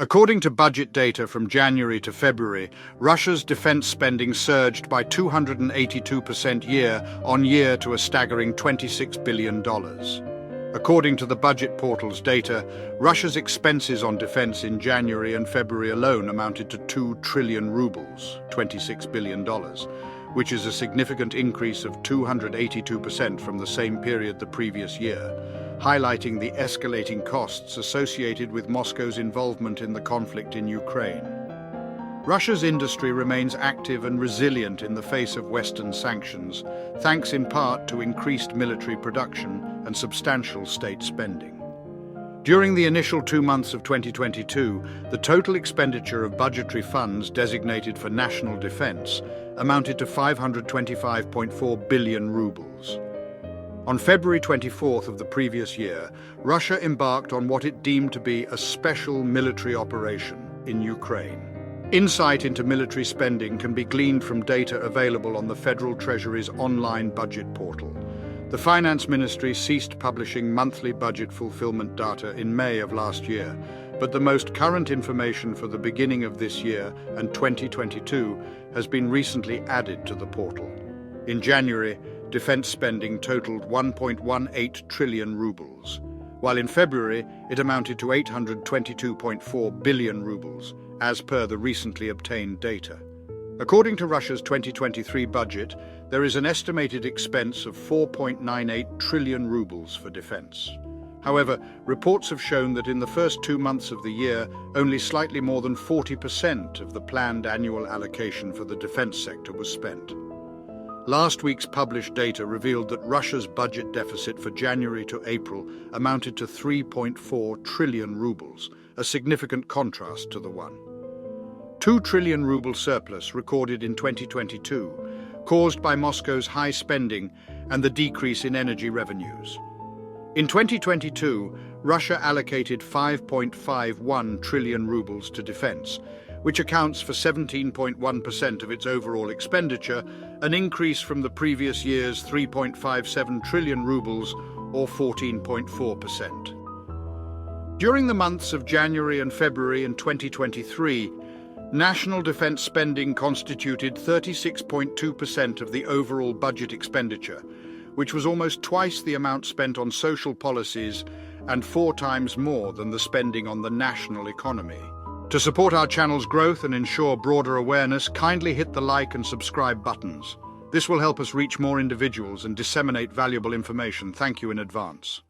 According to budget data from January to February, Russia's defense spending surged by 282% year-on-year to a staggering $26 billion. According to the budget portal's data, Russia's expenses on defense in January and February alone amounted to 2 trillion rubles, $26 billion, which is a significant increase of 282% from the same period the previous year, highlighting the escalating costs associated with Moscow's involvement in the conflict in Ukraine. Russia's industry remains active and resilient in the face of Western sanctions, thanks in part to increased military production and substantial state spending. During the initial 2 months of 2022, the total expenditure of budgetary funds designated for national defense amounted to 525.4 billion rubles. On February 24th of the previous year, Russia embarked on what it deemed to be a special military operation in Ukraine. Insight into military spending can be gleaned from data available on the Federal Treasury's online budget portal. The Finance Ministry ceased publishing monthly budget fulfillment data in May of last year, but the most current information for the beginning of this year and 2022 has been recently added to the portal. In January, defense spending totaled 1.18 trillion rubles, while in February it amounted to 822.4 billion rubles, as per the recently obtained data. According to Russia's 2023 budget, there is an estimated expense of 4.98 trillion rubles for defense. However, reports have shown that in the first 2 months of the year, only slightly more than 40% of the planned annual allocation for the defense sector was spent. Last week's published data revealed that Russia's budget deficit for January to April amounted to 3.4 trillion rubles, a significant contrast to the 2 trillion ruble surplus recorded in 2022, caused by Moscow's high spending and the decrease in energy revenues. In 2022, Russia allocated 5.51 trillion rubles to defense, which accounts for 17.1% of its overall expenditure, an increase from the previous year's 3.57 trillion rubles, or 14.4%. During the months of January and February in 2023, national defense spending constituted 36.2% of the overall budget expenditure, which was almost twice the amount spent on social policies and 4 times more than the spending on the national economy. To support our channel's growth and ensure broader awareness, kindly hit the like and subscribe buttons. This will help us reach more individuals and disseminate valuable information. Thank you in advance.